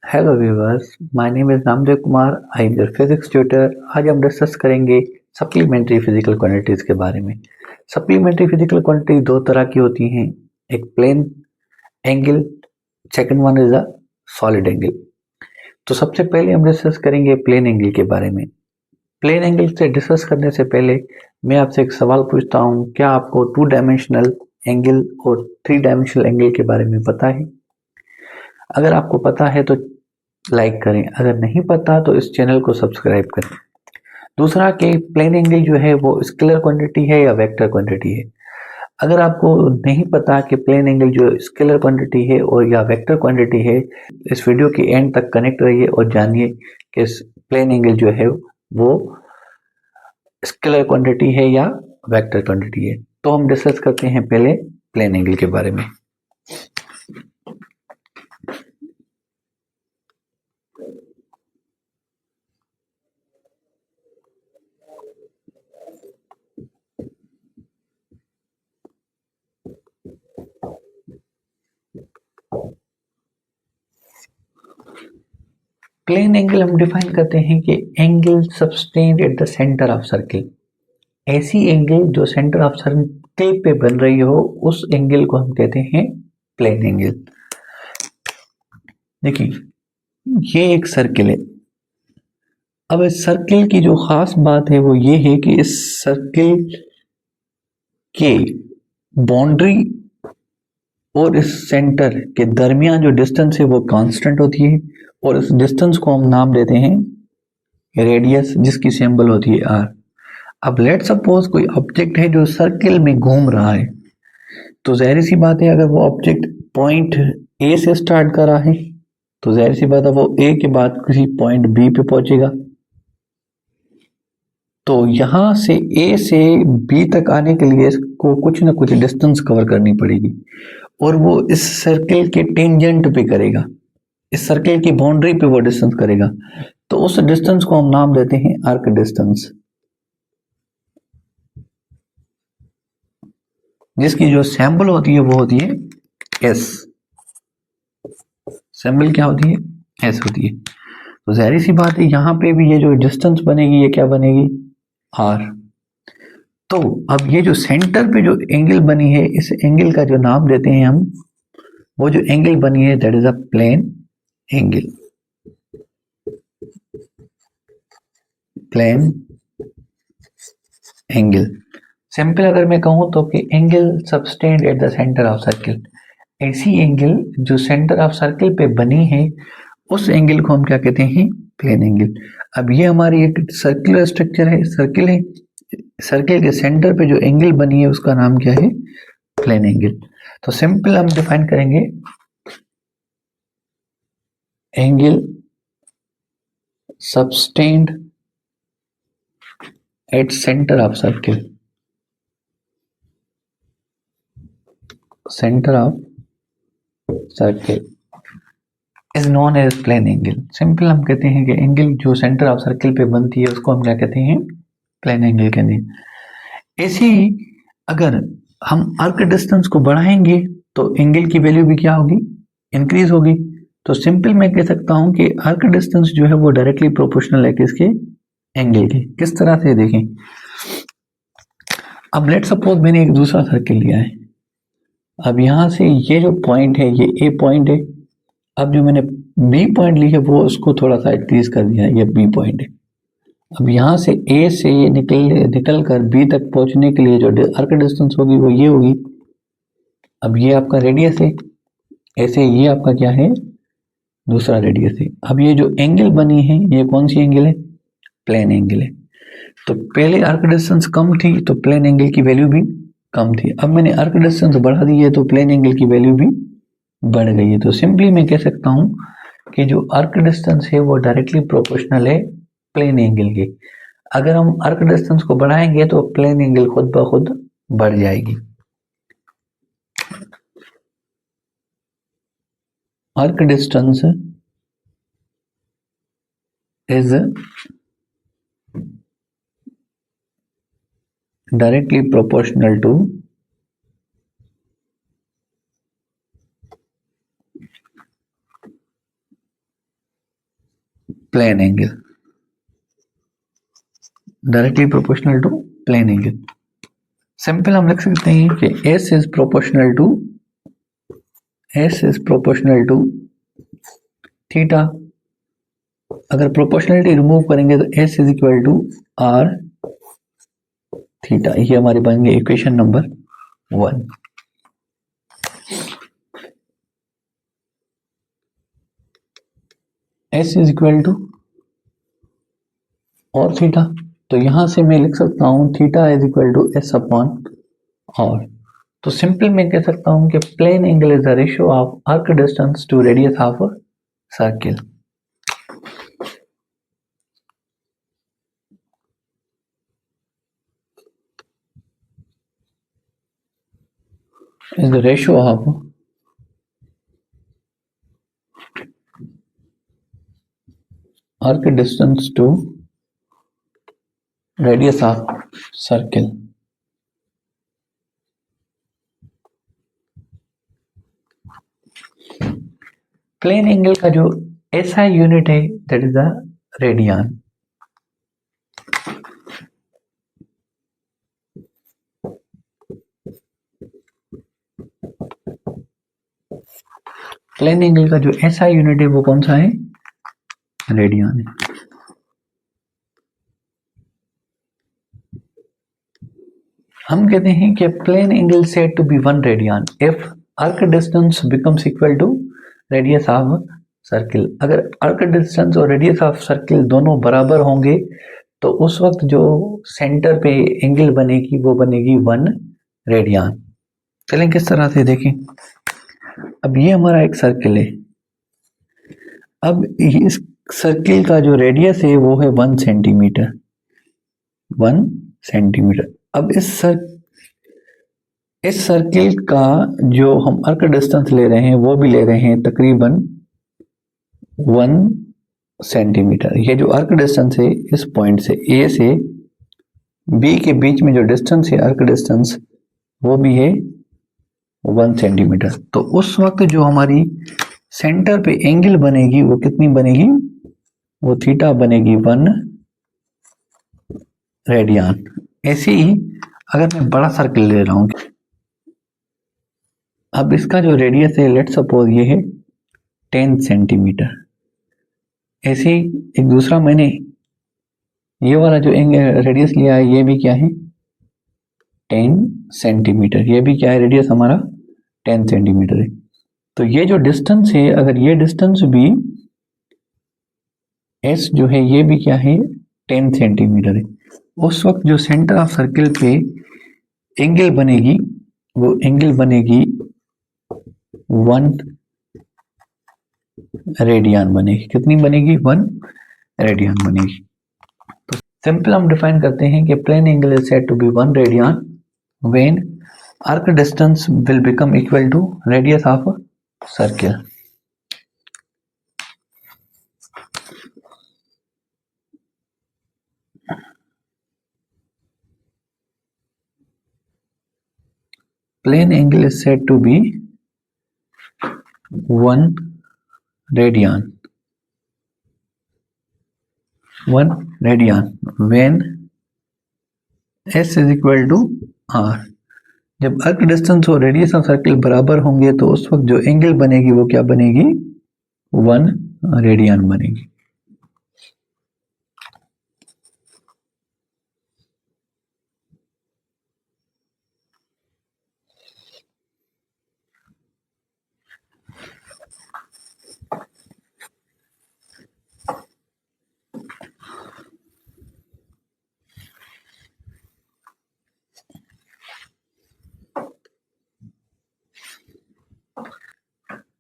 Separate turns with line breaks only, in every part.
Hello viewers, my name is Namdev Kumar. I am your physics tutor. आज हम discuss करेंगे supplementary physical quantities के बारे में। सप्लीमेंट्री फिजिकल क्वांटिटी दो तरह की होती हैं, एक plane angle, second one is a solid angle. तो सबसे पहले हम डिस्कस करेंगे प्लेन एंगल के बारे में। प्लेन एंगल से डिस्कस करने से पहले मैं आपसे एक सवाल पूछता हूँ, क्या आपको टू डायमेंशनल एंगल और थ्री डायमेंशनल एंगल के बारे में पता है? अगर आपको पता है तो लाइक करें, अगर नहीं पता तो इस चैनल को सब्सक्राइब करें। दूसरा कि प्लेन एंगल जो है वो स्केलर क्वांटिटी है या वेक्टर क्वांटिटी है। अगर आपको नहीं पता कि प्लेन एंगल जो स्केलर क्वांटिटी है और या वेक्टर क्वांटिटी है, इस वीडियो के एंड तक कनेक्ट रहिए और जानिए कि प्लेन एंगल जो है वो स्केलर क्वांटिटी है या वेक्टर क्वांटिटी है। तो हम डिस्कस करते हैं पहले प्लेन एंगल के बारे में। प्लेन एंगल हम डिफाइन करते हैं कि angle subtended at the centre of circle. ऐसी एंगल जो सेंटर ऑफ सर्किल पे बन रही हो, उस एंगल को हम कहते हैं प्लेन एंगल। देखिए, ये एक सर्किल है। अब इस सर्किल की जो खास बात है वो ये है कि इस सर्किल के बाउंड्री और इस सेंटर के दरमियान जो डिस्टेंस है वो कांस्टेंट होती है और इस डिस्टेंस को हम नाम देते हैं रेडियस, जिसकी सिंबल होती है आर। अब लेट सपोज कोई ऑब्जेक्ट है जो सर्किल में घूम रहा है, तो जाहिर सी बात है अगर वो ऑब्जेक्ट पॉइंट ए से स्टार्ट कर रहा है तो जाहिर सी बात है वो ए के बाद किसी पॉइंट बी पे पहुंचेगा। तो यहां से ए से बी तक आने के लिए इसको कुछ ना कुछ डिस्टेंस कवर करनी पड़ेगी और वो इस सर्किल के टेंजेंट पे करेगा, इस सर्किल की बाउंड्री पे वो डिस्टेंस करेगा। तो उस डिस्टेंस को हम नाम देते हैं आर्क डिस्टेंस, जिसकी जो सैंबल होती है वो होती है एस। सैंबल क्या होती है? एस होती है। तो जाहिर सी बात है यहाँ पे भी ये जो डिस्टेंस बनेगी ये क्या बनेगी? आर। तो अब ये जो सेंटर पे जो एंगल बनी है, इस एंगल का जो नाम देते हैं हम, वो जो एंगल बनी है that is a plane angle. Plane angle simple अगर मैं कहूं तो कि angle subtended at the centre of circle. ऐसी एंगल जो सेंटर ऑफ सर्किल पे बनी है, उस एंगल को हम क्या कहते हैं? Plane angle. अब ये हमारी एक सर्कुलर स्ट्रक्चर है, सर्किल है, सर्किल के सेंटर पे जो एंगल बनी है उसका नाम क्या है? Plane angle. तो सिंपल हम डिफाइन करेंगे angle subtended at centre of circle, centre of circle is known as plane angle. Simple हम कहते हैं कि एंगल जो सेंटर ऑफ सर्किल पे बनती है उसको हम क्या कहते हैं? प्लेन एंगल कहते हैं। ऐसे ही अगर हम आर्क डिस्टेंस को बढ़ाएंगे तो एंगल की वैल्यू भी क्या होगी? इंक्रीज होगी। तो सिंपल मैं कह सकता हूं कि आर्क डिस्टेंस जो है वो डायरेक्टली प्रोपोर्शनल है किसके? एंगल के। किस तरह से? देखें, अब लेट सपोज मैंने एक दूसरा सर्किल लिया है। अब यहां से ये जो पॉइंट है ये ए पॉइंट है। अब जो मैंने बी पॉइंट ली है वो उसको थोड़ा सा इंक्रीज कर दिया है, ये बी पॉइंट है। अब यहाँ से ए से निकल कर बी तक पहुंचने के लिए जो आर्क डिस्टेंस होगी वो ये होगी। अब ये आपका रेडियस है, ऐसे ये आपका क्या है? दूसरा रेडियस है। अब ये जो एंगल बनी है ये कौन सी एंगल है? प्लेन एंगल है। तो पहले आर्क डिस्टेंस कम थी तो प्लेन एंगल की वैल्यू भी कम थी। अब मैंने आर्क डिस्टेंस बढ़ा दी है तो प्लेन एंगल की वैल्यू भी बढ़ गई है। तो सिंपली मैं कह सकता हूं कि जो आर्क डिस्टेंस है वो डायरेक्टली प्रोपोर्शनल है प्लेन एंगल के। अगर हम आर्क डिस्टेंस को बढ़ाएंगे तो प्लेन एंगल खुद ब खुद बढ़ जाएगी। Arc distance is directly proportional to plane angle, directly proportional to plane angle. Simple हम लिख सकते हैं कि S is proportional to theta. अगर प्रोपोर्शनलिटी रिमूव करेंगे तो S is equal to R theta. ये हमारी बनेंगे equation number 1। S is equal to R theta, तो यहां से मैं लिख सकता हूं theta is equal to S upon R। तो सिंपल मैं कह सकता हूं कि plane angle is the ratio of arc distance to radius of a circle. is the ratio of arc distance to radius of circle। Plane angle का जो SI unit है that is the radian. Plane angle का जो SI unit है वो कौन सा है? रेडियन है। हम कहते हैं कि plane angle said to be 1 radian if arc distance becomes equal to radius of circle. अगर आर्क डिस्टेंस और रेडियस ऑफ सर्किल दोनों बराबर होंगे तो उस वक्त जो सेंटर पे एंगल बनेगी वो बनेगी 1 रेडियन। चलें किस तरह से देखें। अब ये हमारा एक सर्किल है। अब इस सर्किल का जो रेडियस है वो है 1 सेंटीमीटर। 1 सेंटीमीटर। अब इस सर्किल का जो हम आर्क डिस्टेंस ले रहे हैं वो भी ले रहे हैं तकरीबन 1 सेंटीमीटर। ये जो आर्क डिस्टेंस है इस पॉइंट से A से B के बीच में जो डिस्टेंस है आर्क डिस्टेंस वो भी है 1 सेंटीमीटर। तो उस वक्त जो हमारी सेंटर पे एंगल बनेगी वो कितनी बनेगी? वो थीटा बनेगी 1 रेडियन। ऐसे ही अगर मैं बड़ा सर्किल ले रहा हूं, अब इसका जो रेडियस है लेट सपोज ये है 10 सेंटीमीटर। ऐसे ही एक दूसरा मैंने ये वाला जो रेडियस लिया है ये भी क्या है? 10 सेंटीमीटर। ये भी क्या है? रेडियस हमारा 10 सेंटीमीटर है। तो ये जो डिस्टेंस है अगर ये डिस्टेंस भी S जो है ये भी क्या है? 10 सेंटीमीटर है। उस वक्त जो सेंटर ऑफ सर्किल पे एंगल बनेगी वो एंगल बनेगी 1 रेडियन बनेगी। कितनी बनेगी? 1 रेडियन बनेगी। तो सिंपल हम डिफाइन करते हैं कि plane angle is said to be 1 radian when arc distance will become equal to radius of circle. Plane angle is said to be 1 radian when S is equal to R। जब arc distance और radius of circle बराबर होंगे तो उस वक्त जो angle बनेगी वो क्या बनेगी? 1 रेडियन बनेगी।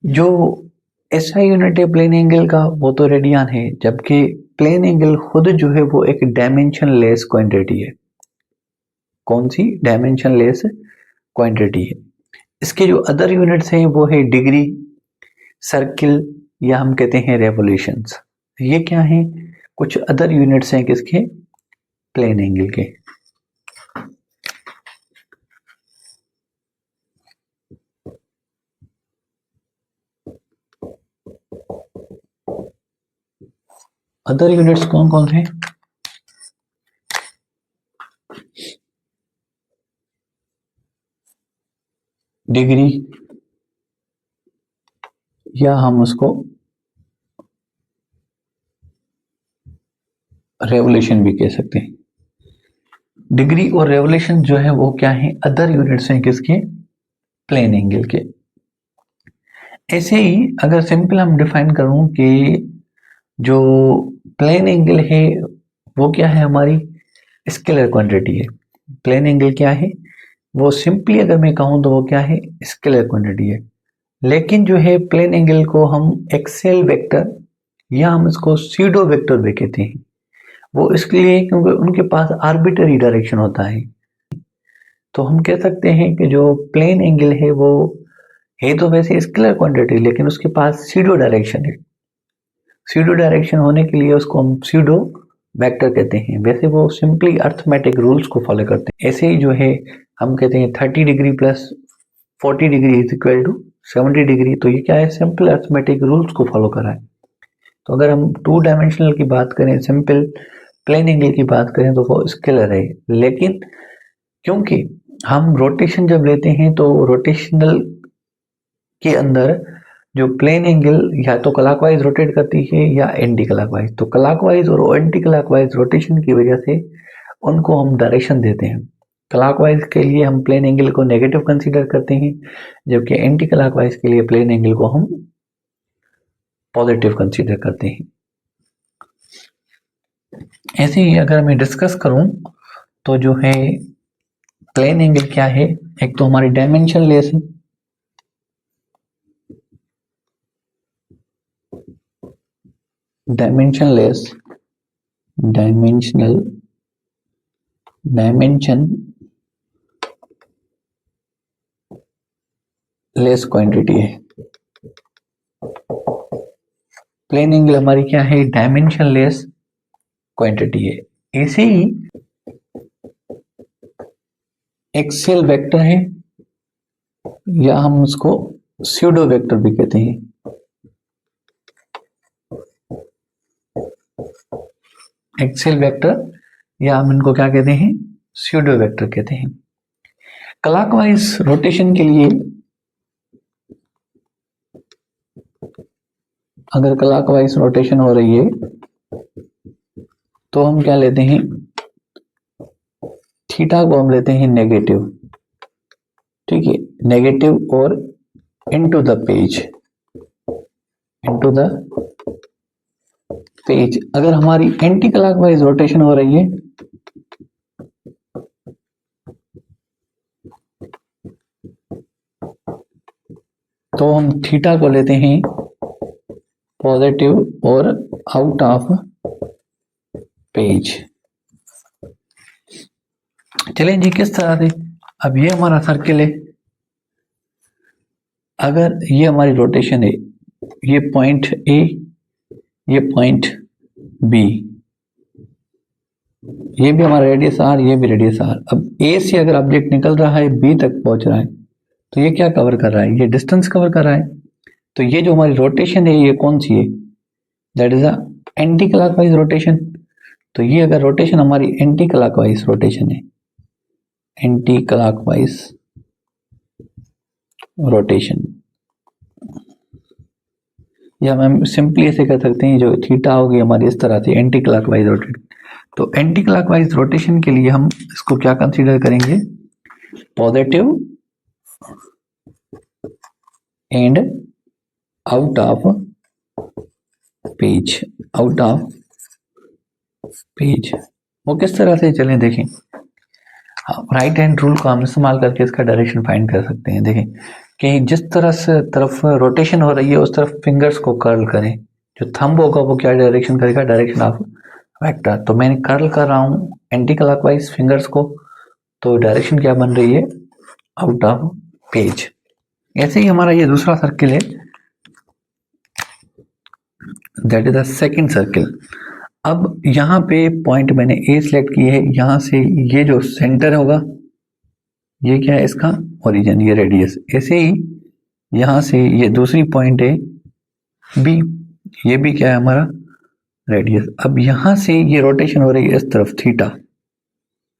जो SI यूनिट है प्लेन एंगल का वो तो रेडियन है, जबकि प्लेन एंगल खुद जो है वो एक डायमेंशनलेस क्वांटिटी है। कौन सी? डायमेंशनलेस क्वांटिटी है। इसके जो अदर यूनिट्स हैं वो है डिग्री, सर्किल या हम कहते हैं रेवोल्यूशंस। ये क्या है? कुछ अदर यूनिट्स हैं किसके? प्लेन एंगल के। अदर यूनिट्स कौन कौन से? डिग्री, या हम उसको रेवोल्यूशन भी कह सकते हैं। डिग्री और रेवोल्यूशन जो है वो क्या है? अदर यूनिट्स हैं किसके? प्लेन एंगल के। ऐसे ही अगर सिंपल हम डिफाइन करूं कि जो प्लेन एंगल है वो क्या है? हमारी स्केलर क्वांटिटी है। प्लेन एंगल क्या है? वो सिंपली अगर मैं कहूं तो वो क्या है? स्केलर क्वांटिटी है। लेकिन जो है प्लेन एंगल को हम एक्सेल वेक्टर या हम इसको सीडो वेक्टर भी कहते हैं। वो इसलिए क्योंकि उनके पास आर्बिटरी डायरेक्शन होता है। तो हम कह सकते हैं कि जो प्लेन एंगल है वो है तो वैसे स्केलर क्वांटिटी, लेकिन उसके पास सीडो डायरेक्शन है। सीडो डायरेक्शन होने के लिए उसको हम सीडो वेक्टर कहते हैं। वैसे वो सिंपली अर्थमेटिक रूल्स को फॉलो करते हैं। ऐसे ही जो है हम कहते हैं 30 degree plus 40 degree is equal to 70 degree. तो ये क्या है? सिंपल अर्थमेटिक रूल्स को फॉलो कर रहा है। तो अगर हम टू डायमेंशनल की बात करें, सिंपल प्लेन एंगल की बात करें तो वो स्केलर है। लेकिन क्योंकि हम रोटेशन जब लेते हैं तो रोटेशनल के अंदर जो प्लेन एंगल या तो क्लॉकवाइज रोटेट करती है या एंटी क्लॉकवाइज। तो क्लॉकवाइज और एंटी क्लॉकवाइज रोटेशन की वजह से उनको हम डायरेक्शन देते हैं। क्लॉकवाइज के लिए हम प्लेन एंगल को नेगेटिव कंसीडर करते हैं, जबकि एंटी क्लॉकवाइज के लिए प्लेन एंगल को हम पॉजिटिव कंसीडर करते हैं। ऐसे ही अगर मैं डिस्कस करूं तो जो है प्लेन एंगल क्या है? एक तो हमारी डायमेंशनलेस है, dimensionless dimensional dimension less quantity है। प्लेन एंगल हमारी क्या है? डायमेंशन लेस क्वांटिटी है। ऐसे ही एक्सेल वेक्टर है या हम उसको स्यूडो वेक्टर भी कहते हैं। एक्सेल वेक्टर या हम इनको क्या कहते हैं? स्यूडो वेक्टर कहते हैं। क्लॉकवाइज रोटेशन के लिए अगर क्लॉकवाइज रोटेशन हो रही है तो हम क्या लेते हैं? थीटा को हम लेते हैं नेगेटिव, ठीक है, नेगेटिव और into the page, into the page. अगर हमारी एंटी क्लॉकवाइज रोटेशन हो रही है तो हम थीटा को लेते हैं पॉजिटिव और आउट ऑफ पेज। चलें जी, किस तरह से? अब ये हमारा सर्किल है, अगर ये हमारी रोटेशन है, ये पॉइंट ए, ये पॉइंट बी, ये भी हमारा रेडियस आर, ये भी रेडियस आर। अब ए से अगर ऑब्जेक्ट निकल रहा है बी तक पहुंच रहा है तो ये क्या कवर कर रहा है? ये डिस्टेंस कवर कर रहा है। तो ये जो हमारी रोटेशन है ये कौन सी है? That is a anti clockwise rotation. तो ये अगर रोटेशन हमारी एंटी क्लॉकवाइज रोटेशन है, एंटी क्लॉकवाइज रोटेशन, या हम सिंपली ऐसे कर सकते हैं जो थीटा होगी हमारी इस तरह से एंटी क्लॉकवाइज रोटेट। तो एंटी क्लॉकवाइज रोटेशन के लिए हम इसको क्या कंसीडर करेंगे? Positive and out of page, out of page. वो किस तरह से? चलें देखें, राइट हैंड रूल को हम इस्तेमाल करके इसका डायरेक्शन फाइंड कर सकते हैं। देखें कि जिस तरह से तरफ रोटेशन हो रही है उस तरफ फिंगर्स को कर्ल करें। जो थंब होगा वो क्या डायरेक्शन करेगा? Direction of vector. तो मैंने कर्ल कर रहा हूँ एंटी क्लॉकवाइज फिंगर्स को, तो डायरेक्शन क्या बन रही है? Out of page. ऐसे ही हमारा ये दूसरा सर्किल है, that is the second circle. अब यहाँ पे पॉइंट मैंने ए सिलेक्ट की है, यहाँ से ये जो सेंटर होगा ये क्या है? इसका ओरिजिन, ये रेडियस। ऐसे ही यहाँ से ये दूसरी पॉइंट है बी, ये भी क्या है हमारा? रेडियस। अब यहां से ये रोटेशन हो रही है इस तरफ थीटा,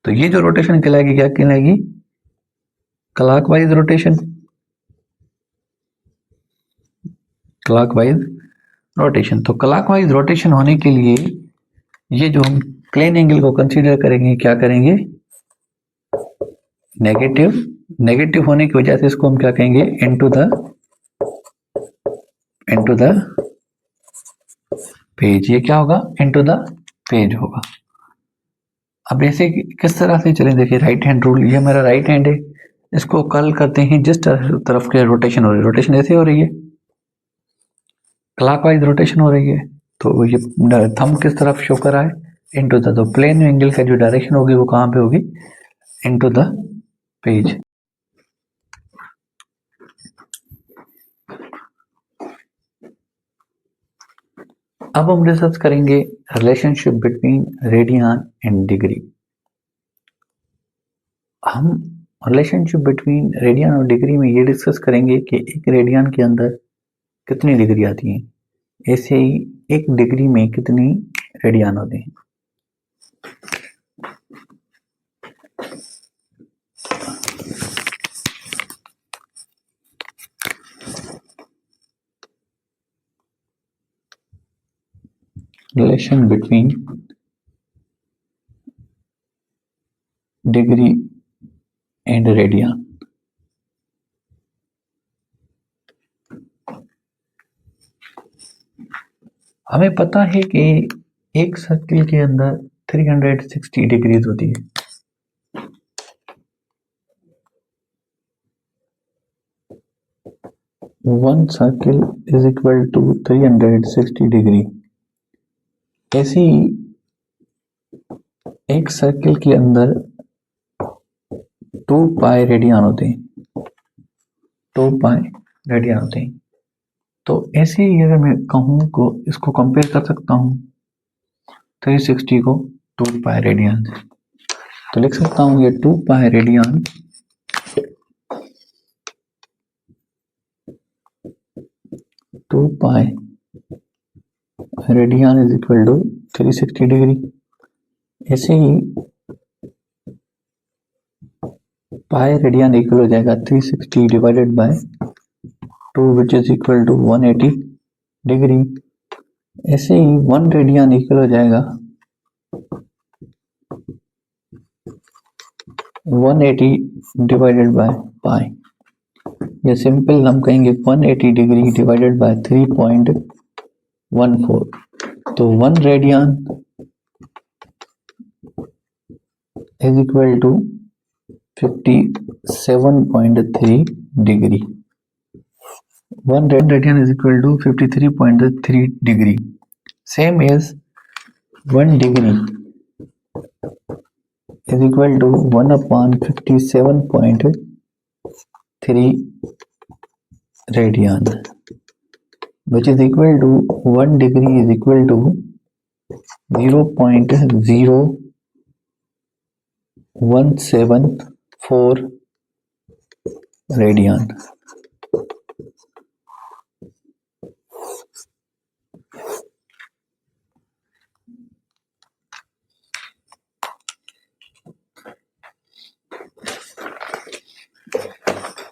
तो ये जो रोटेशन कहलाएगी क्या कहलाएगी? Clockwise rotation. Clockwise rotation. तो क्लॉकवाइज रोटेशन होने के लिए ये जो हम प्लेन एंगल को कंसीडर करेंगे क्या करेंगे? नेगेटिव। नेगेटिव होने की वजह से इसको हम क्या कहेंगे? Into the page. ये क्या होगा? इनटू द पेज होगा। अब ऐसे किस तरह से चलें? देखिए राइट हैंड रूल, ये हमारा राइट हैंड है, इसको कर्ल करते हैं जिस तरफ के रोटेशन हो रही है, रोटेशन ऐसे हो रही है, क्लॉकवाइज रोटेशन हो रही है, तो ये थंब किस तरफ शो कर रहा है? Into the. तो प्लेन एंगल का जो डायरेक्शन होगी वो कहाँ पे होगी? Into the page. अब हम डिस्कस करेंगे relationship between radian and degree. हम रिलेशनशिप बिटवीन रेडियन और डिग्री में ये डिस्कस करेंगे कि एक रेडियन के अंदर कितनी डिग्री आती हैं, ऐसे ही एक डिग्री में कितनी रेडियन होते हैं। Relation between degree and radian. हमें पता है कि एक सर्किल के अंदर 360 डिग्रीज होती है। One circle is equal to 360 degree. ऐसे ही एक सर्किल के अंदर 2 पाई रेडियन होते हैं। 2 पाई रेडियन होते हैं। तो ऐसे ही अगर मैं कहूँ को इसको कंपेयर कर सकता हूँ 360 को 2 पाई रेडियन से, तो लिख सकता हूँ ये 2 pi radian is equal to 360 degree. ऐसे ही पाई रेडियन इक्वल हो जाएगा 360 divided by 2 which is equal to 180 degree. ऐसे ही 1 रेडियन इक्वल हो जाएगा 180 डिवाइडेड बाय पाई। ये सिंपल हम कहेंगे 180 डिग्री डिवाइडेड बाय 3.14। तो 1 radian is equal to 57.3 degree. 1 radian is equal to 53.3 degree. Same as 1 degree is equal to 1 upon 57.3 radian, which is equal to 1 degree is equal to 0.0174 radian.